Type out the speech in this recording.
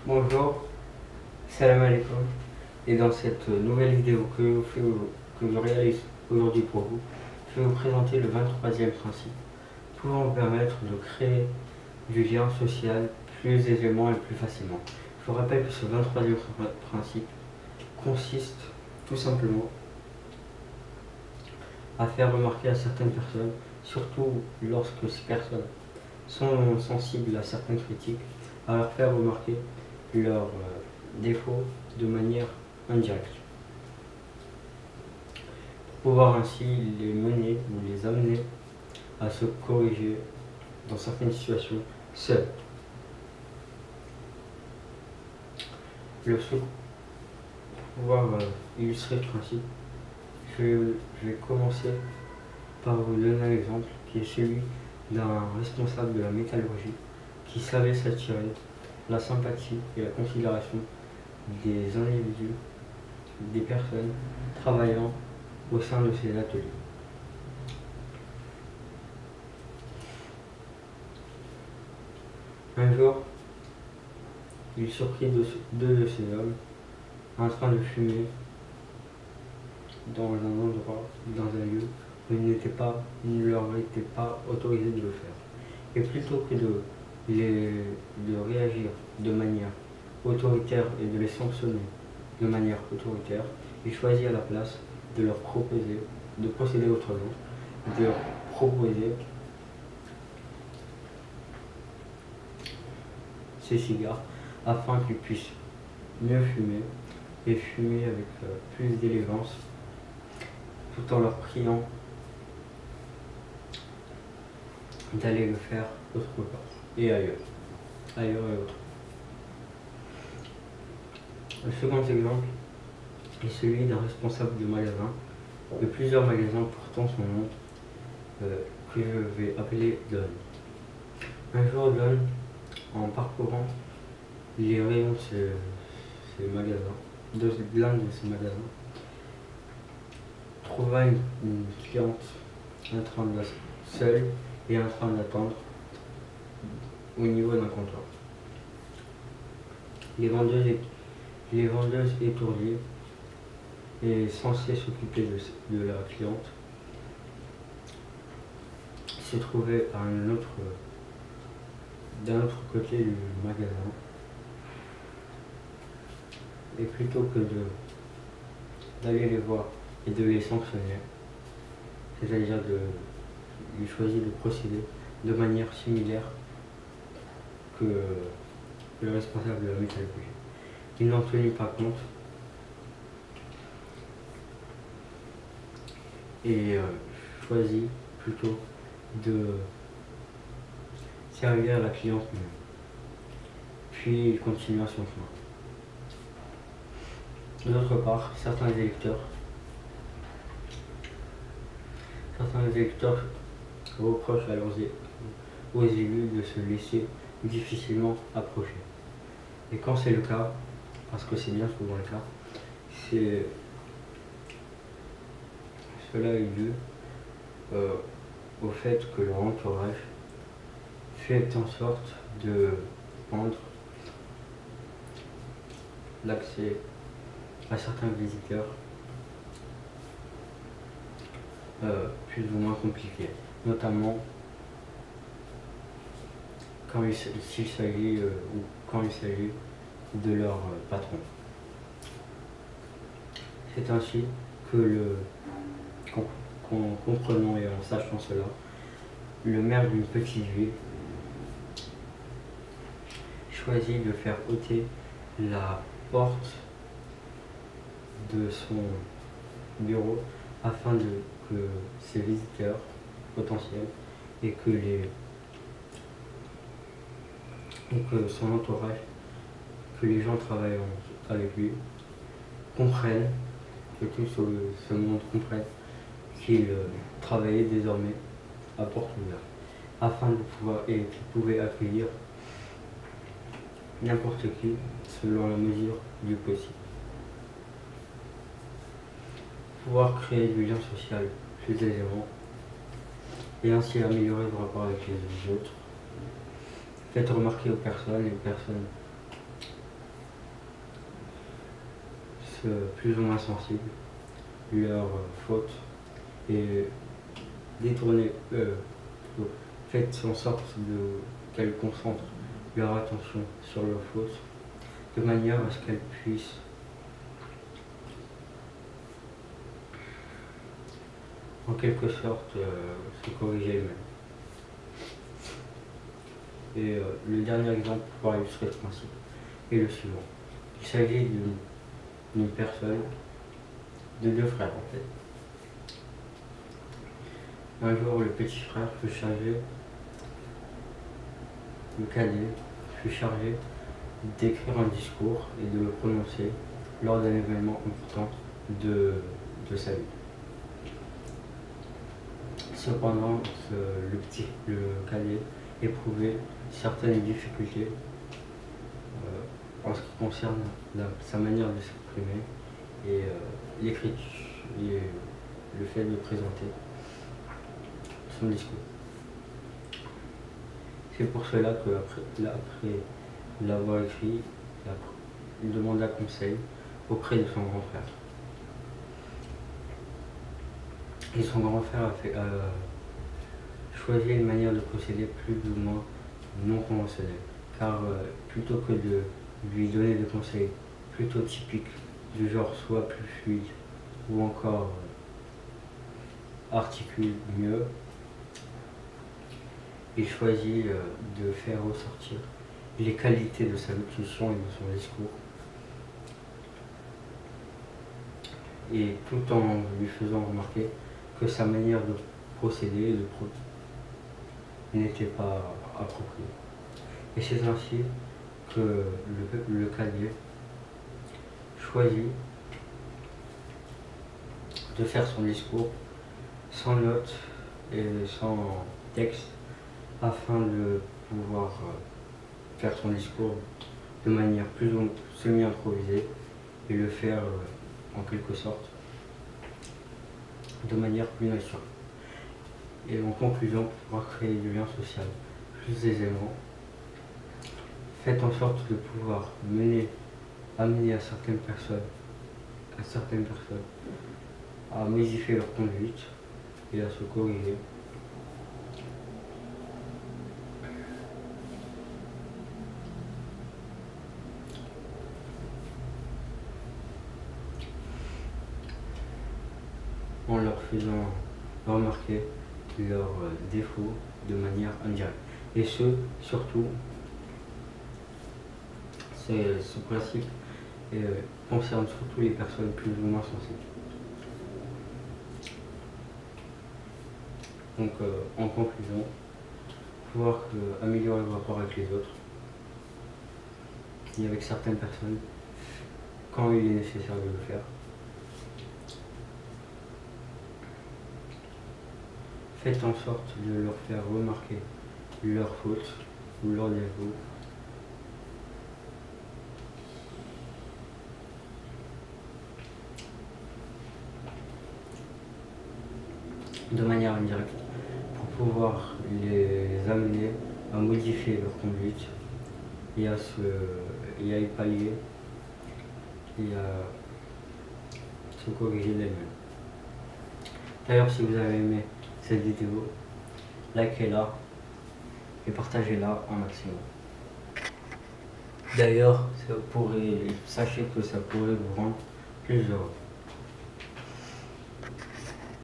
Bonjour, salam alaikum. Et dans cette nouvelle vidéo que je réalise aujourd'hui pour vous, je vais vous présenter le 23e principe pouvant vous permettre de créer du lien social plus aisément et plus facilement. Je vous rappelle que ce 23e principe consiste tout simplement à faire remarquer à certaines personnes, surtout lorsque ces personnes sont sensibles à certaines critiques, à leur faire remarquer leurs défauts de manière indirecte, pour pouvoir ainsi les mener ou les amener à se corriger dans certaines situations seuls. Pour pouvoir illustrer ce principe, je vais commencer par vous donner un exemple qui est celui d'un responsable de la métallurgie qui savait s'attirer la sympathie et la considération des individus, des personnes travaillant au sein de ces ateliers. Un jour, il surprit deux de ces hommes en train de fumer dans un endroit, dans un lieu où il ne leur était pas autorisé de le faire. Et plutôt que de réagir de manière autoritaire et de les sanctionner de manière autoritaire, il choisit à la place de leur proposer, de procéder autrement, de leur proposer ces cigares afin qu'ils puissent mieux fumer et fumer avec plus d'élégance, tout en leur priant d'aller le faire autre part et ailleurs et autre. Le second exemple est celui d'un responsable de magasin, de plusieurs magasins portant son nom, que je vais appeler Don. Un jour, Don, en parcourant les rayons de ces magasins, de l'un de ces magasins, trouva une cliente seule et en train d'attendre au niveau d'un comptoir. Les vendeuses étourdies et censées s'occuper de la cliente se trouvaient d'un autre côté du magasin. Et plutôt que d'aller les voir et de les sanctionner, c'est-à-dire il choisit de procéder de manière similaire que le responsable de la métallurgie. Il n'en tenait pas compte et choisit plutôt de servir la cliente mieux. Puis il continua son chemin. D'autre part, certains électeurs reprochent aux élus de se laisser difficilement approcher. Et quand c'est le cas, parce que c'est bien souvent le cas, cela est dû au fait que leur entourage fait en sorte de rendre l'accès à certains visiteurs plus ou moins compliqué, notamment quand s'il s'agit de leur patron. C'est ainsi que comprenant et en sachant cela, le maire d'une petite ville choisit de faire ôter la porte de son bureau afin que ses visiteurs potentiels et que son entourage, que les gens travaillant avec lui comprennent, que tout ce monde comprenne qu'il travaillait désormais à porte ouverte, afin de pouvoir et qu'il pouvait accueillir n'importe qui selon la mesure du possible. Pouvoir créer du lien social plus aisément et ainsi améliorer vos rapports avec les autres. Faites remarquer aux personnes, plus ou moins sensibles, leurs fautes, et détournez, faites en sorte qu'elles concentrent leur attention sur leurs fautes, de manière à ce qu'elles puissent en quelque sorte se corriger elles-mêmes. Et le dernier exemple pour illustrer ce principe est le suivant. Il s'agit d'une personne, de deux frères en fait. Un jour, le petit frère fut chargé, le cadet fut chargé d'écrire un discours et de le prononcer lors d'un événement important de sa vie. Cependant, le cadet éprouvait certaines difficultés en ce qui concerne sa manière de s'exprimer et l'écriture et le fait de présenter son discours. C'est pour cela qu'après l'avoir écrit, il demanda conseil auprès de son grand frère. Et son grand frère a choisi une manière de procéder plus ou moins non conventionnelle, car plutôt que de lui donner des conseils plutôt typiques du genre soit plus fluide ou encore articule mieux, il choisit de faire ressortir les qualités de sa locution et de son discours, et tout en lui faisant remarquer que sa manière de procéder n'était pas appropriée. Et c'est ainsi que le cadet choisit de faire son discours sans notes et sans texte, afin de pouvoir faire son discours de manière plus ou moins semi-improvisée et le faire en quelque sorte de manière plus naturelle. Et en conclusion, pour pouvoir créer du lien social plus aisément, faites en sorte de pouvoir amener à certaines personnes à modifier leur conduite et à se corriger. En leur faisant remarquer leurs défauts de manière indirecte. Et surtout, ce principe concerne surtout les personnes plus ou moins sensibles. Donc, en conclusion, pouvoir améliorer le rapport avec les autres et avec certaines personnes quand il est nécessaire de le faire. Faites en sorte de leur faire remarquer leurs fautes ou leurs défauts. De manière indirecte, pour pouvoir les amener à modifier leur conduite et à y pallier et à se corriger d'elles-mêmes. D'ailleurs, si vous avez aimé cette vidéo, likez-la et partagez-la un maximum. D'ailleurs, sachez que ça pourrait vous rendre plus heureux.